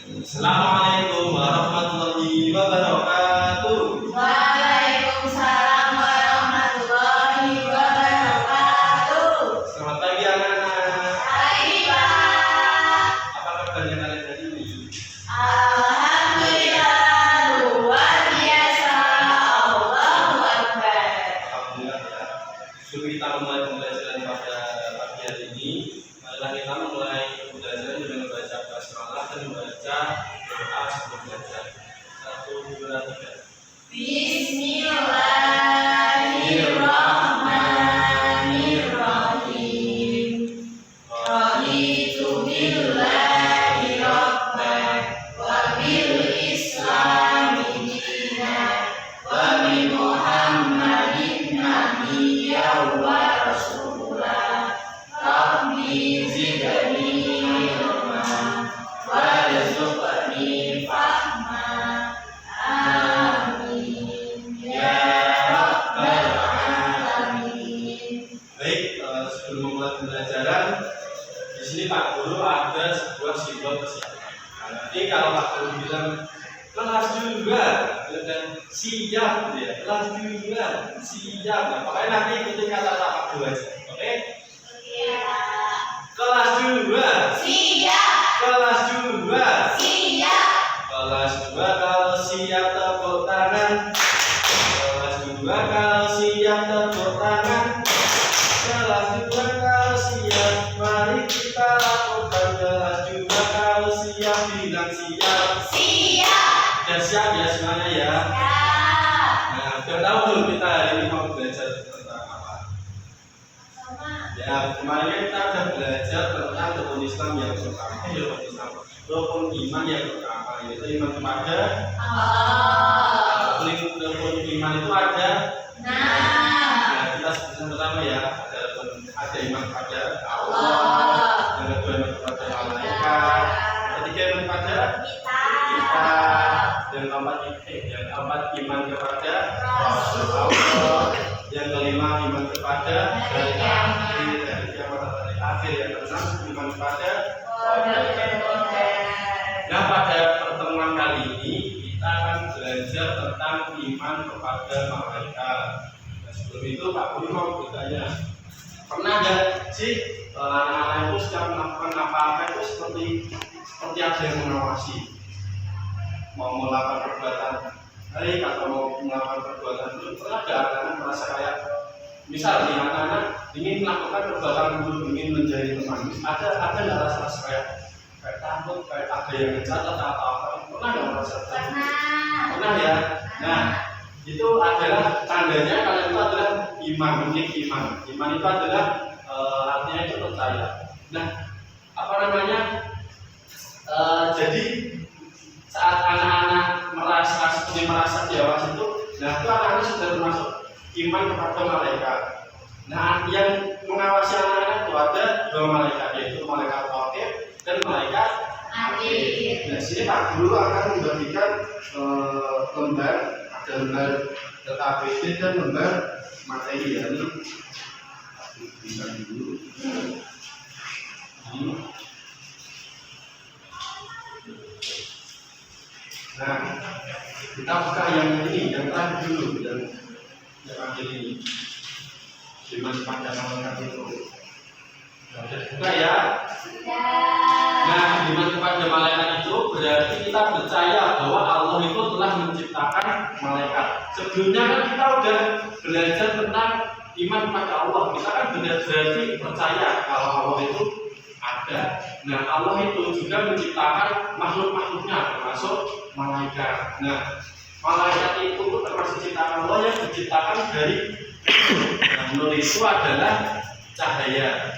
Assalamualaikum warahmatullahi wabarakatuh. Waalaikumsalam warahmatullahi wabarakatuh. Selamat pagi anak-anak. Pagi Pak. Apa kabarnya kalian hari ini? Alhamdulillah luar biasa. Allahu Akbar. Alhamdulillah ya. Sebelum kita memulai pembelajaran pada pagi hari ini, marilah kita memulai pembelajaran dengan membaca basmalah dan membaca doa sebelum belajar. 1, 2, 3. Bismillahirrahmanirrahim. Raditu billahi rabban wa bil islami dinan wa bi Muhammadin nabiyyan wa rasulah. Rabbi zidni ilma warzuqni fahma. Amin ya rabbal alamin. Baik, sebelum memulai pembelajaran, di sini Pak Guru ada sebuah simbol kesiapan. Nah, nanti kalau Pak Guru bilang kelas 2 dan siap, gitu ya, kelas 2 siap. Nah, pokoknya nanti ikuti kata-kata Pak Guru aja, oke? Kelas 2, Siap, kelas 2, siap. kelas 2 kalau siap tepuk tangan. Kelas 2 kalau siap tepuk tangan. Kelas 2 kalau siap, mari kita lakukan. Kelas 2 kalau siap, bilang siap. Siap. Dan siap ya semuanya ya. Nah, udah tahu belum kita hari ini mau belajar tentang apa? Ya, kemarin kita udah belajar tentang rukun Islam yang pertama. Rukun Islam, rukun iman yang pertama, yaitu iman kepada Allah. rukun iman itu ada. Nah, kita sebutkan pertama ya, ada iman kepada Allah, yang kedua iman kepada malaikat, ketiga iman kepada kita, yang keempat iman kepada Allah, yang kelima iman kepada hari akhir, dari kiamat hari akhir, yang keenam iman kepada Nah, pada pertemuan kali ini kita akan belajar tentang iman kepada malaikat. Nah, sebelum itu Pak Guru mau bertanya, pernah nggak sih anak-anak itu setiap melakukan apa-apa itu seperti ada yang mengawasi, mau melakukan perbuatan baik atau mau melakukan perbuatan buruk? Pernah nggak anak-anak merasa kayak misal nih anak-anak ingin melakukan perbuatan buruk, ingin menjadi teman, ada nggak rasa kayak takut, kayak ada yang mencatat atau apa? Pernah nggak merasa takut? Pernah ya. Nah, itu adalah tandanya kalian itu adalah iman, memiliki iman. Iman itu adalah artinya itu percaya. Nah, apa namanya? Jadi saat anak-anak merasa diawasi itu, nah itu anak-anak sudah termasuk iman kepada malaikat. Nah, yang mengawasi anak-anak itu ada dua malaikat, yaitu malaikat wakil dan malaikat akhir. Nah, sini Pak Guru akan membagikan lembar, ada lembar ABCD dan lembar materi ya. Ini bisa dulu. Nah, kita buka yang ini, yang tadi dulu, yang akhir ini. Iman kepada malaikat itu. Nah, sudah buka ya. Nah, iman kepada malaikat itu berarti kita percaya bahwa Allah itu telah menciptakan malaikat. Sebelumnya kan kita udah belajar tentang iman kepada Allah. Kita kan berarti percaya kalau Allah itu ada. Nah, Allah itu juga menciptakan makhluk-makhluknya, termasuk malaikat. Nah, malaikat itu termasuk ciptaan Allah yang diciptakan dari nur itu adalah cahaya.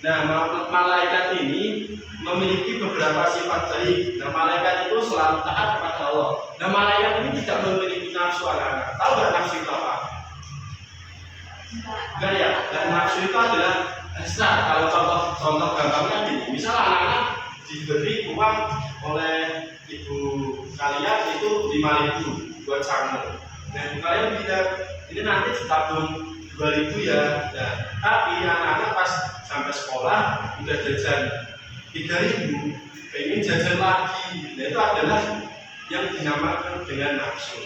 Nah, malaikat ini memiliki beberapa sifat baik. Nah, malaikat itu selalu taat kepada Allah. Nah, malaikat ini tidak memiliki nafsu anak-anak. Tahu nggak nafsu itu apa? Enggak ya. Dan nafsu itu adalah hasrat. Kalau contoh gampangnya gini, misal anak-anak diberi uang oleh ibu kalian itu 5.000 buat sanggup. Nah, ibu kalian bilang ini nanti ditabung 2.000 ya. Nah, tapi anak-anak pas sampai sekolah udah jajan 3.000 pengen jajan lagi. Nah, itu adalah yang dinamakan dengan nafsu.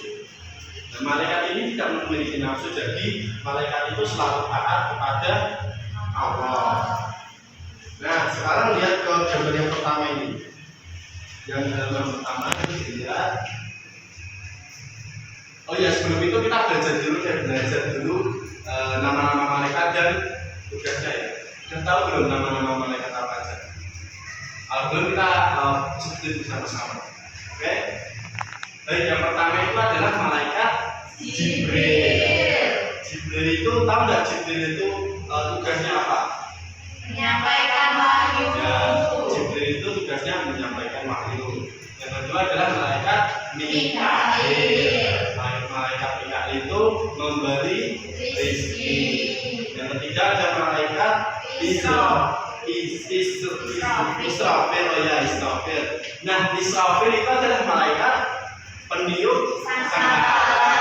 Nah, malaikat ini tidak memiliki nafsu, jadi malaikat itu selalu taat kepada Allah. Nah, sekarang lihat ke gambar yang pertama ini. Yang gambar pertama ini dilihat. Oh ya, sebelum itu kita belajar dulu nama-nama malaikat dan tugasnya ya. Sudah tahu belum nama-nama malaikat apa aja? Belum, kita sebutin bersama-sama. Oke? Baik, yang pertama itu adalah malaikat Jibril. Jibril itu tahu nggak Jibril itu tugasnya apa? Menyampaikan wahyu. Ya, Jibril itu tugasnya menyampaikan wahyu. Yang kedua adalah malaikat Mikail. Malaikat Mikail itu memberi rezeki. Yang ketiga ada malaikat Israfil. Oh ya, Israfil. Nah, Israfil itu adalah malaikat peniup sangkakala.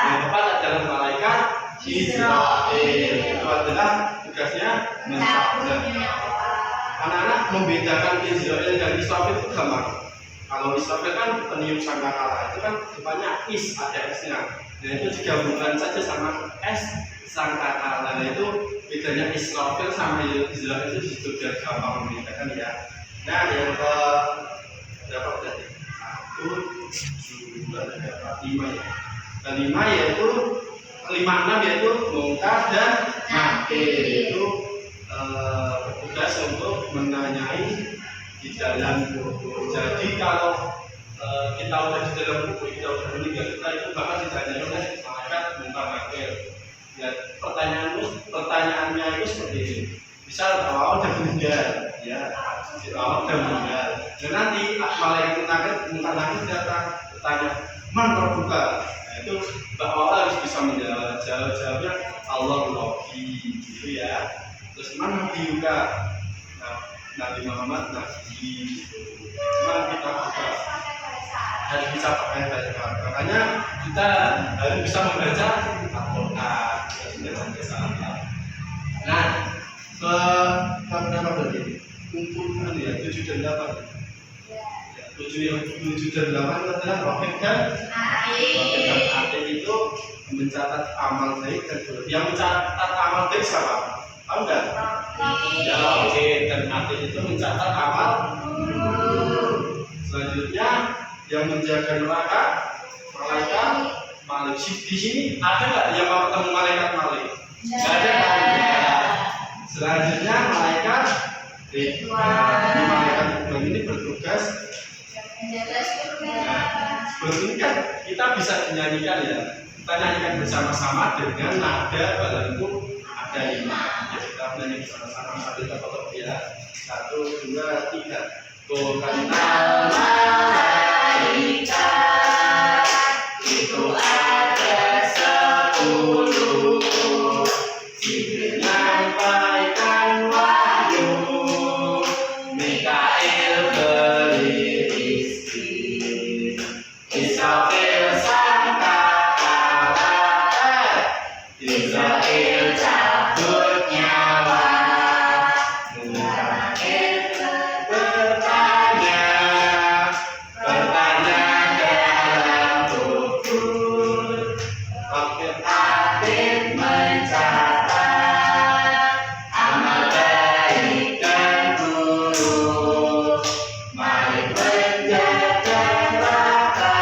Yang keempat adalah malaikat Israfil. Itu adalah tugasnya mencabut. Anak-anak membedakan Israfil dan Israfil itu gampang. Kalau Israfil kan peniup sangkakala, itu kan depannya ada S-nya. Dan itu digabungkan saja sama S sangkakala. Nah, itu bedanya Israfil sama Israfil itu sudah gampang membedakan ya. Nah, yang berapa tadi? 1, 2, 3, 4, 5 ya. Kelima yaitu 5, 6 yaitu Munkar dan Nakir. Itu bertugas untuk menanyai di dalam kubur. Jadi kalau kita udah di dalam kubur, kita udah meninggal, kita itu bakal ditanyai oleh malaikat Munkar Nakir. Ya, pertanyaannya itu seperti ini. Misal awal udah meninggal, ya, awal udah meninggal. Dan nanti malaikat Munkar Nakir datang bertanya, man terbuka. Nah, itu Mbak Awal harus bisa menjawab. Jawabnya Allah Rabbi, gitu ya. Terus mana Nabi Yuka? Nah, Nabi Muhammad Nabi. Mana kita buka? Harus bisa pakai bahasa. Makanya kita harus bisa membaca Al-Quran. Nah, ke berapa berarti? Kumpulan ya, 7 dan 8. 7 dan 8 adalah rohib dan atin itu mencatat amal baik dan buruk. Yang mencatat amal baik siapa? Tahu nggak? Ya, oke. Dan atin itu mencatat amal buruk. Selanjutnya yang menjaga neraka malaikat Malik. Di sini ada nggak yang mau ketemu malaikat Malik? Nggak ada kan? Selanjutnya malaikat Ridwan. Malaikat Ridwan ini bertugas. Nah, sebelum ini kan kita bisa dinyanyikan ya. Kita nyanyikan bersama-sama dengan nada balanku ada 5. Ya, kita nyanyi bersama-sama sambil terpotong ya. 1, 2, 3. Ku kenal malaikat itu ada 10. Jibril nyampaikan wahyu, Mikail beri rizki, Israfil sangkakala, Israfil cabut nyawa, Munkar bertanya dalam kubur, Rohib atin mencatat amal baik dan buruk, Malik menjaga neraka,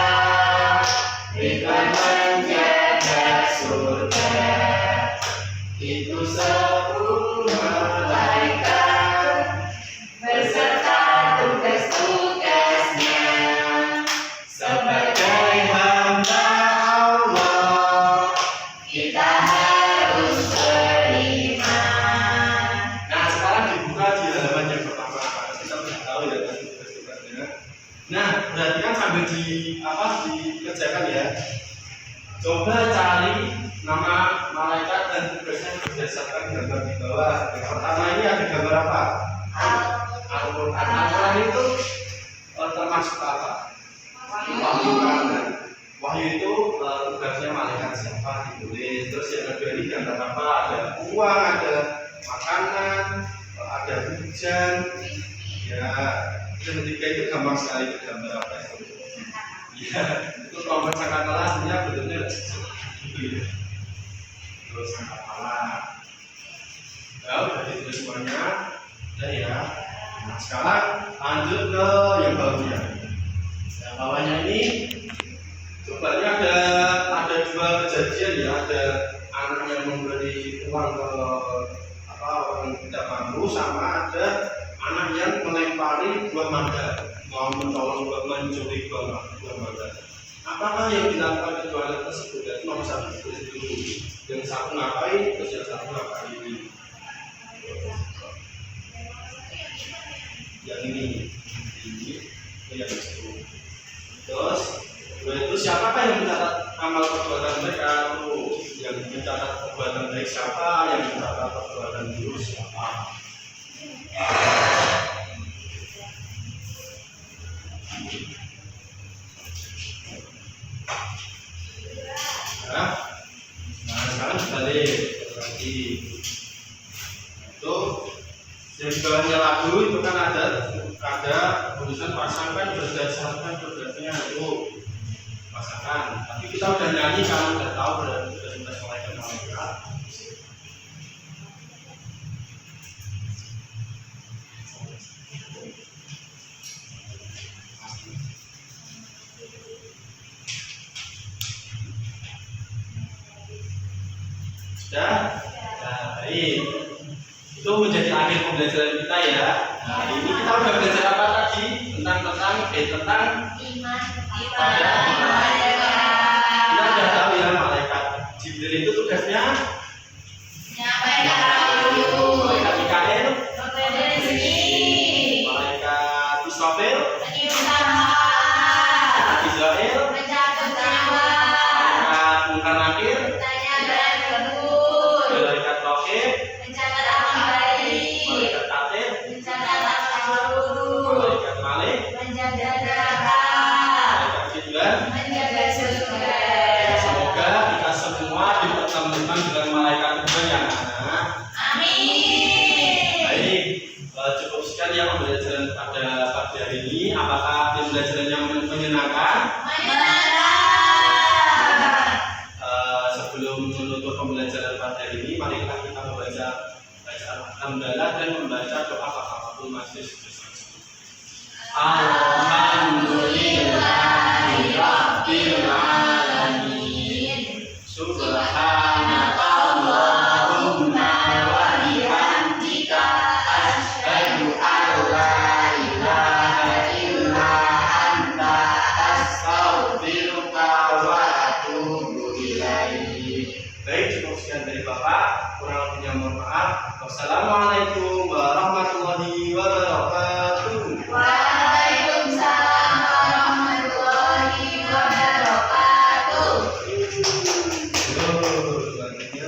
Ridwan menjaga surga. Itu 10 malaikat beserta tugas-tugasnya sebagai hamba Allah. Kita harus beriman. Nah, sekarang dibuka di halaman yang pertama. Kita sudah tahu ya tadi tugas-tugasnya. Nah, berarti kan sambil dikerjakan ya. Coba cari nama malaikat dan tugasnya berdasarkan gambar di bawah. Yang pertama ini ada gambar apa? Al-Quran. Al-Quran itu termasuk apa? Wahyu kan? Wahyu itu tugasnya malaikat siapa ditulis. Terus yang kedua ini gambar apa? Ada uang, ada makanan, ada hujan, ya Yang ketiga itu gampang sekali itu gambar apa itu? Iya, itu trompet sangkakala aslinya bentuknya gitu ya. Terus sangkakala. Ya, udah itu semuanya. Udah ya. Nah, sekarang lanjut ke yang bawahnya. Yang bawahnya ini coba ini ada dua kejadian ya, ada anak yang memberi uang ke apa orang tidak mampu, sama ada anak yang melempari buah mangga, mau mencolong mencuri buah mangga. Apakah yang dilakukan kedua anak tersebut? Itu nomor satu dulu. Yang satu ngapain, terus yang satu ngapain? Yang ini yang itu. Terus itu siapakah yang mencatat amal perbuatan mereka? Yang mencatat perbuatan baik siapa? Yang mencatat perbuatan buruk siapa? Nah, sekarang balik berarti itu yang bawahnya lagu itu kan ada tulisan pasangkan berdasarkan berdasarnya itu pasangan. Tapi kita udah nyanyi, kalau udah tahu udah selesai mereka. Sudah? Nah, baik. Itu menjadi akhir pembelajaran kita ya. Nah, ini kita udah belajar apa tadi? Tentang iman kita udah tahu ya, malaikat Jibril itu tugasnya menyampaikan wahyu, malaikat Mikael, memberi rezeki, malaikat Israfil, meniupkan malaikat Israel, mencabut nyawa, malaikat Munkar Nakir, tanya dan kabur, malaikat Tauhid, mencatat amal baik, malaikat Tatib, mencatat amal buruk, malaikat Malik, menjaga neraka, malaikat Ridwan. menjaga surga. Semoga kita semua dipertemukan dengan malaikat Tuhan yang anak. Amin. Baik, cukup sekian ya pembelajaran pada pagi hari ini. Apakah pembelajarannya menyenangkan? Menyenangkan. Sebelum menutup pembelajaran pada hari ini, mari kita membaca bacaan hamdalah dan membaca doa kafaratul majlis bersama. Alhamdulillahi Rabbil Alamin. Subhanakallahumma wa bihamdika asyhadu an la ilaha illa anta astaghfiruka wa atubu ilaik. Baik, cukup sekian dari Bapak. Kurang lebihnya mohon maaf. Wassalamualaikum warahmatullahi wabarakatuh. Waalaikumsalam warahmatullahi wabarakatuh. Yo, selanjutnya.